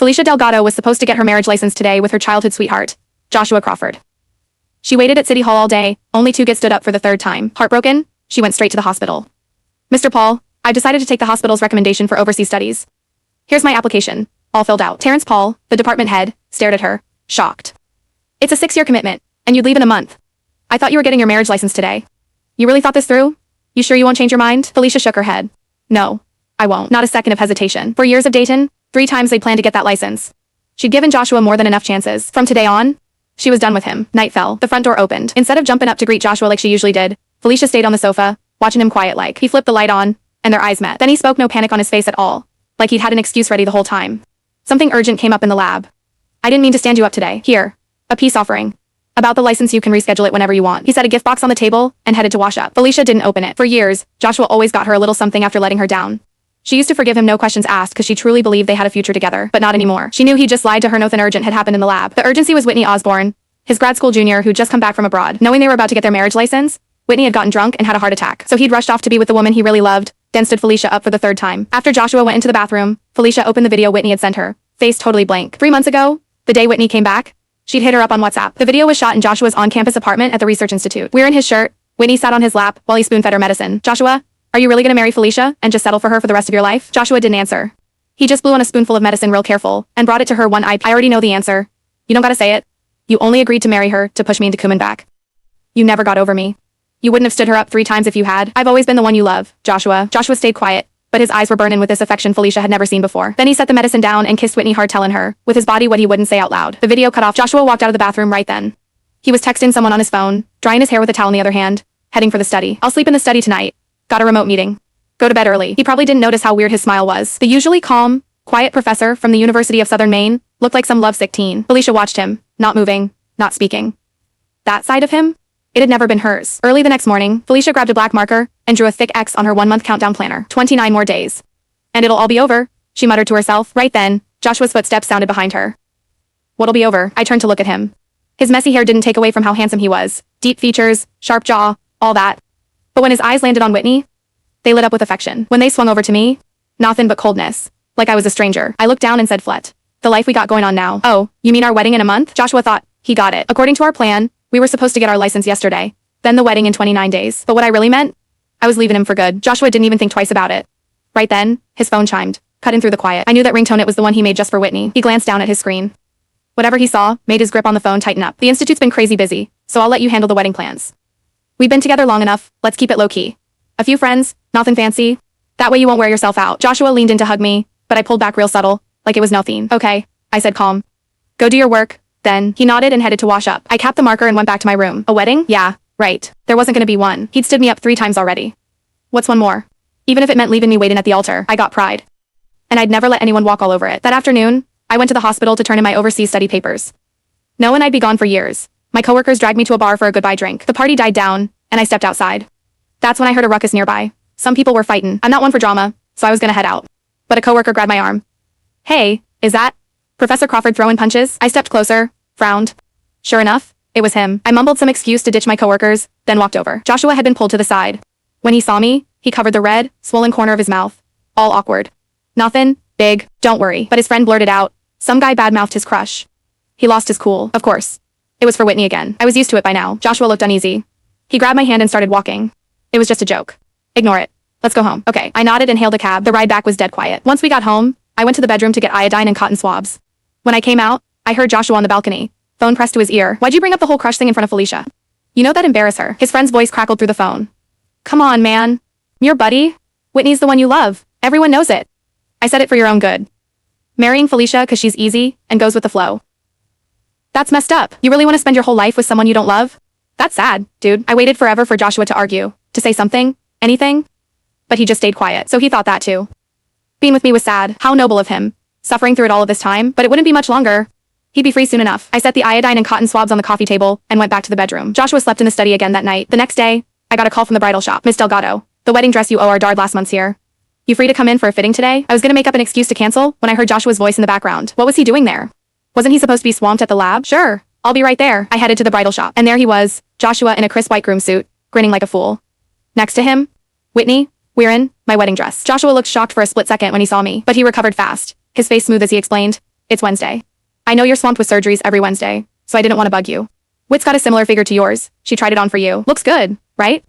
Felicia Delgado was supposed to get her marriage license today with her childhood sweetheart, Joshua Crawford. She waited at City Hall all day, only to get stood up for the third time. Heartbroken, she went straight to the hospital. Mr. Paul, I've decided to take the hospital's recommendation for overseas studies. Here's my application, all filled out. Terrence Paul, the department head, stared at her, shocked. It's a 6-year commitment, and you'd leave in a month. I thought you were getting your marriage license today. You really thought this through? You sure you won't change your mind? Felicia shook her head. No, I won't. Not a second of hesitation. For years of dating, 3 times they'd planned to get that license. She'd given Joshua more than enough chances. From today on, she was done with him. Night fell. The front door opened. Instead of jumping up to greet Joshua like she usually did, Felicia stayed on the sofa, watching him quiet like. He flipped the light on, and their eyes met. Then he spoke, no panic on his face at all, like he'd had an excuse ready the whole time. Something urgent came up in the lab. I didn't mean to stand you up today. Here, a peace offering. About the license, you can reschedule it whenever you want. He set a gift box on the table and headed to wash up. Felicia didn't open it. For years, Joshua always got her a little something after letting her down. She used to forgive him, no questions asked, because she truly believed they had a future together, but not anymore. She knew he just lied to her. Nothing urgent had happened in the lab. The urgency was Whitney Osborne, his grad school junior who'd just come back from abroad. Knowing they were about to get their marriage license, Whitney had gotten drunk and had a heart attack, so he'd rushed off to be with the woman he really loved, then stood Felicia up for the third time. After Joshua went into the bathroom, Felicia opened the video Whitney had sent her, face totally blank. 3 months ago, the day Whitney came back, she'd hit her up on WhatsApp. The video was shot in Joshua's on-campus apartment at the Research Institute. Wearing his shirt, Whitney sat on his lap while he spoon-fed her medicine. Joshua, are you really gonna marry Felicia and just settle for her for the rest of your life? Joshua didn't answer. He just blew on a spoonful of medicine real careful and brought it to her one eye. I already know the answer. You don't gotta say it. You only agreed to marry her to push me into Kuman back. You never got over me. You wouldn't have stood her up 3 times if you had. I've always been the one you love, Joshua. Joshua stayed quiet, but his eyes were burning with this affection Felicia had never seen before. Then he set the medicine down and kissed Whitney hard, telling her, with his body, what he wouldn't say out loud. The video cut off. Joshua walked out of the bathroom right then. He was texting someone on his phone, drying his hair with a towel in the other hand, heading for the study. I'll sleep in the study tonight. Got a remote meeting. Go to bed early. He probably didn't notice how weird his smile was. The usually calm, quiet professor from the University of Southern Maine looked like some lovesick teen. Felicia watched him, not moving, not speaking. That side of him? It had never been hers. Early the next morning, Felicia grabbed a black marker and drew a thick X on her 1-month countdown planner. 29 more days. And it'll all be over, she muttered to herself. Right then, Joshua's footsteps sounded behind her. What'll be over? I turned to look at him. His messy hair didn't take away from how handsome he was. Deep features, sharp jaw, all that. But when his eyes landed on Whitney, they lit up with affection. When they swung over to me, nothing but coldness. Like I was a stranger. I looked down and said, Flet. The life we got going on now. Oh, you mean our wedding in a month? Joshua thought he got it. According to our plan, we were supposed to get our license yesterday. Then the wedding in 29 days. But what I really meant? I was leaving him for good. Joshua didn't even think twice about it. Right then, his phone chimed, cutting through the quiet. I knew that ringtone. It was the one he made just for Whitney. He glanced down at his screen. Whatever he saw made his grip on the phone tighten up. The institute's been crazy busy, so I'll let you handle the wedding plans. We've been together long enough, let's keep it low-key. A few friends, nothing fancy. That way you won't wear yourself out. Joshua leaned in to hug me, but I pulled back real subtle, like it was nothing. Okay, I said calm. Go do your work. Then, he nodded and headed to wash up. I capped the marker and went back to my room. A wedding? Yeah, right. There wasn't gonna be one. He'd stood me up 3 times already. What's one more? Even if it meant leaving me waiting at the altar, I got pride. And I'd never let anyone walk all over it. That afternoon, I went to the hospital to turn in my overseas study papers. Knowing I'd be gone for years, my coworkers dragged me to a bar for a goodbye drink. The party died down, and I stepped outside. That's when I heard a ruckus nearby. Some people were fighting. I'm not one for drama, so I was gonna head out. But a coworker grabbed my arm. Hey, is that Professor Crawford throwing punches? I stepped closer, frowned. Sure enough, it was him. I mumbled some excuse to ditch my coworkers, then walked over. Joshua had been pulled to the side. When he saw me, he covered the red, swollen corner of his mouth. All awkward. Nothing, big, don't worry. But his friend blurted out, some guy badmouthed his crush. He lost his cool, of course. It was for Whitney again. I was used to it by now. Joshua looked uneasy. He grabbed my hand and started walking. It was just a joke. Ignore it. Let's go home. Okay. I nodded and hailed a cab. The ride back was dead quiet. Once we got home, I went to the bedroom to get iodine and cotton swabs. When I came out, I heard Joshua on the balcony, phone pressed to his ear. Why'd you bring up the whole crush thing in front of Felicia? You know that'd embarrass her. His friend's voice crackled through the phone. Come on, man. Your buddy? Whitney's the one you love. Everyone knows it. I said it for your own good. Marrying Felicia because she's easy and goes with the flow. That's messed up. You really want to spend your whole life with someone you don't love? That's sad, dude. I waited forever for Joshua to argue, to say something, anything. But he just stayed quiet, so he thought that too. Being with me was sad. How noble of him. Suffering through it all of this time, but it wouldn't be much longer. He'd be free soon enough. I set the iodine and cotton swabs on the coffee table and went back to the bedroom. Joshua slept in the study again that night. The next day, I got a call from the bridal shop. Miss Delgado, the wedding dress you OR'd last month's here. You free to come in for a fitting today? I was gonna make up an excuse to cancel when I heard Joshua's voice in the background. What was he doing there? Wasn't he supposed to be swamped at the lab? Sure, I'll be right there. I headed to the bridal shop, and there he was, Joshua in a crisp white groom suit, grinning like a fool. Next to him, Whitney, wearing my wedding dress. Joshua looked shocked for a split second when he saw me, but he recovered fast, his face smooth as he explained, It's Wednesday. I know you're swamped with surgeries every Wednesday, so I didn't want to bug you. Whit's got a similar figure to yours. She tried it on for you. Looks good, right?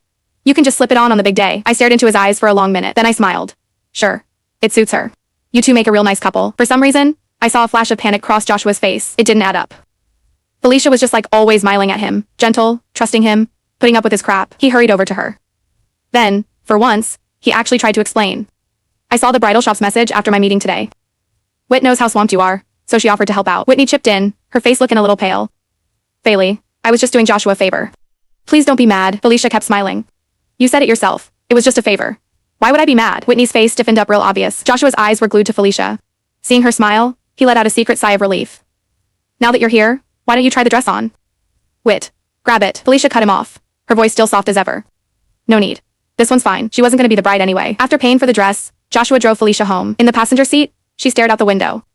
You can just slip it on the big day. I stared into his eyes for a long minute, then I smiled. Sure. It suits her. You two make a real nice couple. For some reason, I saw a flash of panic cross Joshua's face. It didn't add up. Felicia was just like always smiling at him, gentle, trusting him, putting up with his crap. He hurried over to her. Then, for once, he actually tried to explain. I saw the bridal shop's message after my meeting today. Whit knows how swamped you are, so she offered to help out. Whitney chipped in, her face looking a little pale. Bailey, I was just doing Joshua a favor. Please don't be mad, Felicia kept smiling. You said it yourself. It was just a favor. Why would I be mad? Whitney's face stiffened up real obvious. Joshua's eyes were glued to Felicia. Seeing her smile, he let out a secret sigh of relief. Now that you're here, why don't you try the dress on? Whit, grab it. Felicia cut him off, her voice still soft as ever. No need. This one's fine. She wasn't going to be the bride anyway. After paying for the dress, Joshua drove Felicia home. In the passenger seat, she stared out the window.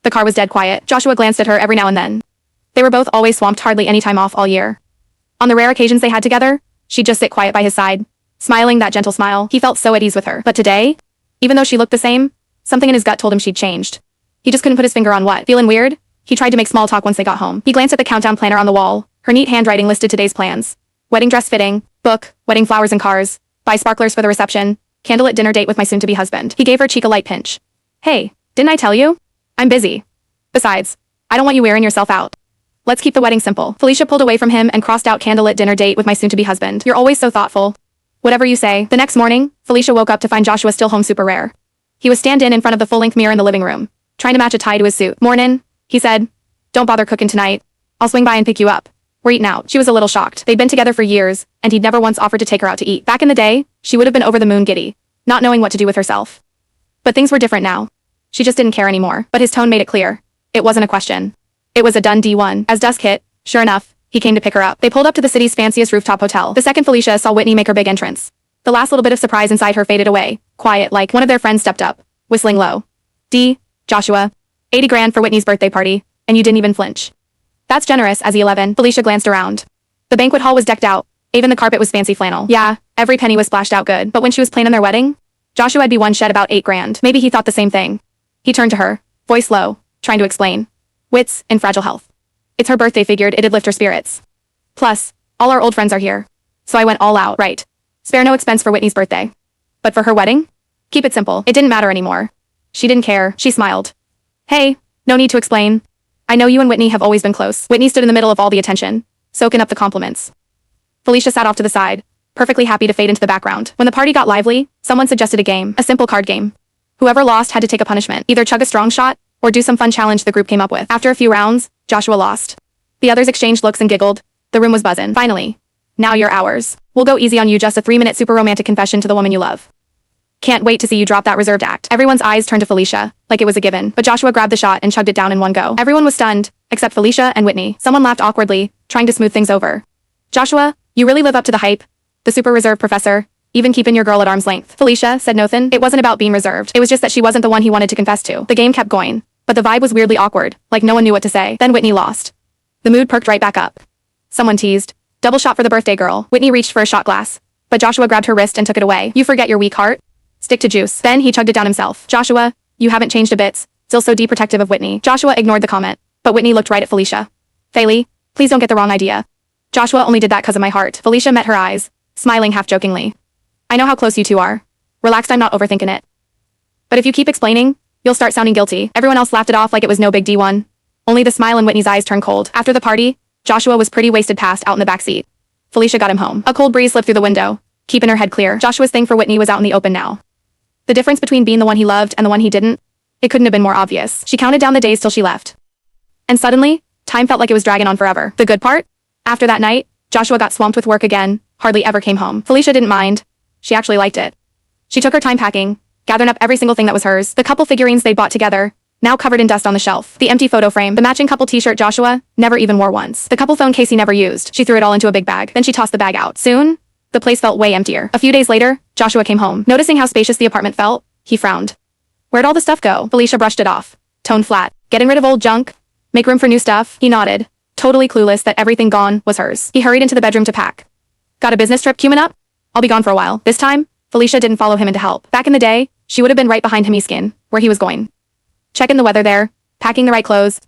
The car was dead quiet. Joshua glanced at her every now and then. They were both always swamped, hardly any time off all year. On the rare occasions they had together, she'd just sit quiet by his side, smiling that gentle smile. He felt so at ease with her. But today, even though she looked the same, something in his gut told him she'd changed. He just couldn't put his finger on what. Feeling weird, he tried to make small talk once they got home. He glanced at the countdown planner on the wall. Her neat handwriting listed today's plans. Wedding dress fitting, book, wedding flowers and cars, buy sparklers for the reception, candlelit dinner date with my soon-to-be husband. He gave her cheek a light pinch. Hey, didn't I tell you? I'm busy. Besides, I don't want you wearing yourself out. Let's keep the wedding simple. Felicia pulled away from him and crossed out candlelit dinner date with my soon-to-be husband. You're always so thoughtful. Whatever you say. The next morning, Felicia woke up to find Joshua still home super rare. He was stand-in front of the full-length mirror in the living room, trying to match a tie to his suit. Mornin', he said. Don't bother cooking tonight. I'll swing by and pick you up. We're eating out. She was a little shocked. They'd been together for years, and he'd never once offered to take her out to eat. Back in the day, she would have been over the moon giddy, not knowing what to do with herself. But things were different now. She just didn't care anymore. But his tone made it clear. It wasn't a question. It was a done D1. As dusk hit, sure enough, he came to pick her up. They pulled up to the city's fanciest rooftop hotel. The second Felicia saw Whitney make her big entrance, the last little bit of surprise inside her faded away, quiet like one of their friends stepped up, whistling low. Joshua, 80 grand for Whitney's birthday party, and you didn't even flinch. That's generous, as 11. Felicia glanced around. The banquet hall was decked out, even the carpet was fancy flannel. Yeah, every penny was splashed out good, but when she was planning their wedding, Joshua had B1 shed about 8 grand. Maybe he thought the same thing. He turned to her, voice low, trying to explain. Whit's in fragile health. It's her birthday, figured it'd lift her spirits. Plus, all our old friends are here. So I went all out, right? Spare no expense for Whitney's birthday. But for her wedding? Keep it simple. It didn't matter anymore. She didn't care. She smiled. Hey, no need to explain. I know you and Whitney have always been close. Whitney stood in the middle of all the attention, soaking up the compliments. Felicia sat off to the side, perfectly happy to fade into the background. When the party got lively, someone suggested a game, a simple card game. Whoever lost had to take a punishment, either chug a strong shot, or do some fun challenge the group came up with. After a few rounds, Joshua lost. The others exchanged looks and giggled. The room was buzzing. Finally. Now you're ours. We'll go easy on you, just a 3-minute super romantic confession to the woman you love. Can't wait to see you drop that reserved act. Everyone's eyes turned to Felicia, like it was a given, but Joshua grabbed the shot and chugged it down in one go. Everyone was stunned, except Felicia and Whitney. Someone laughed awkwardly, trying to smooth things over. Joshua, you really live up to the hype. The super reserved professor, even keeping your girl at arm's length. Felicia said nothing. It wasn't about being reserved. It was just that she wasn't the one he wanted to confess to. The game kept going, but the vibe was weirdly awkward, like no one knew what to say. Then Whitney lost. The mood perked right back up. Someone teased. Double shot for the birthday girl. Whitney reached for a shot glass, but Joshua grabbed her wrist and took it away. You forget your weak heart? Stick to juice. Then he chugged it down himself. Joshua, you haven't changed a bit. Still so protective of Whitney. Joshua ignored the comment, but Whitney looked right at Felicia. Bailey, please don't get the wrong idea. Joshua only did that because of my heart. Felicia met her eyes, smiling half-jokingly. I know how close you two are. Relaxed, I'm not overthinking it. But if you keep explaining, you'll start sounding guilty. Everyone else laughed it off like it was no big D1. Only the smile in Whitney's eyes turned cold. After the party, Joshua was pretty wasted, passed out in the back seat. Felicia got him home. A cold breeze slipped through the window, keeping her head clear. Joshua's thing for Whitney was out in the open now. The difference between being the one he loved and the one he didn't, it couldn't have been more obvious. She counted down the days till she left. And suddenly, time felt like it was dragging on forever. The good part? After that night, Joshua got swamped with work again, hardly ever came home. Felicia didn't mind. She actually liked it. She took her time packing, gathering up every single thing that was hers. The couple figurines they bought together, now covered in dust on the shelf. The empty photo frame, the matching couple t-shirt Joshua never even wore once. The couple phone case he never used. She threw it all into a big bag. Then she tossed the bag out. Soon, the place felt way emptier. A few days later, Joshua came home. Noticing how spacious the apartment felt, he frowned. Where'd all the stuff go? Felicia brushed it off. Tone flat. Getting rid of old junk? Make room for new stuff? He nodded, totally clueless that everything gone was hers. He hurried into the bedroom to pack. Got a business trip coming up? I'll be gone for a while. This time, Felicia didn't follow him in to help. Back in the day, she would have been right behind him, skin, where he was going. Checking the weather there. packing the right clothes.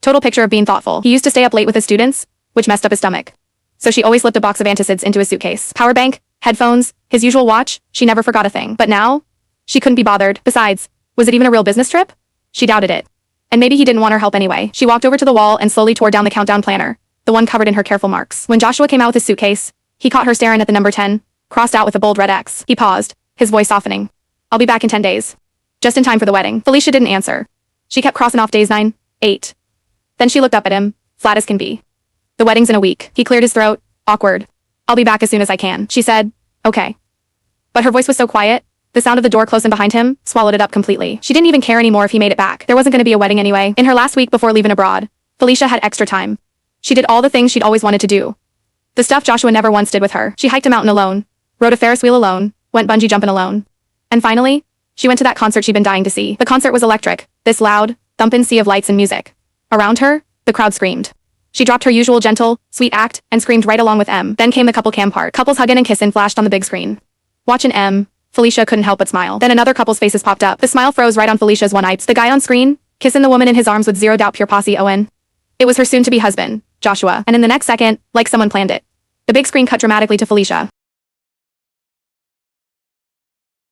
Total picture of being thoughtful. He used to stay up late with his students, which messed up his stomach. So she always slipped a box of antacids into his suitcase. Power bank, headphones, his usual watch, she never forgot a thing. But now, she couldn't be bothered. Besides, was it even a real business trip? She doubted it. And maybe he didn't want her help anyway. She walked over to the wall and slowly tore down the countdown planner, the one covered in her careful marks. When Joshua came out with his suitcase, he caught her staring at the number 10, crossed out with a bold red X. He paused, his voice softening. I'll be back in 10 days. Just in time for the wedding. Felicia didn't answer. She kept crossing off days 9, 8. Then she looked up at him, flat as can be. The wedding's in a week. He cleared his throat, awkward. I'll be back as soon as I can. She said, okay. But her voice was so quiet, the sound of the door closing behind him swallowed it up completely. She didn't even care anymore if he made it back. There wasn't going to be a wedding anyway. In her last week before leaving abroad, Felicia had extra time. She did all the things she'd always wanted to do. The stuff Joshua never once did with her. She hiked a mountain alone, rode a Ferris wheel alone, went bungee jumping alone. And finally, she went to that concert she'd been dying to see. The concert was electric, this loud, thumping sea of lights and music. Around her, the crowd screamed. She dropped her usual gentle, sweet act and screamed right along with M. Then came the couple cam part. Couples hugging and kissing flashed on the big screen. Watching M, Felicia couldn't help but smile. Then another couple's faces popped up. The smile froze right on Felicia's one eye. The guy on screen, kissing the woman in his arms with zero doubt pure posse Owen. It was her soon-to-be husband, Joshua. And in the next second, like someone planned it, the big screen cut dramatically to Felicia.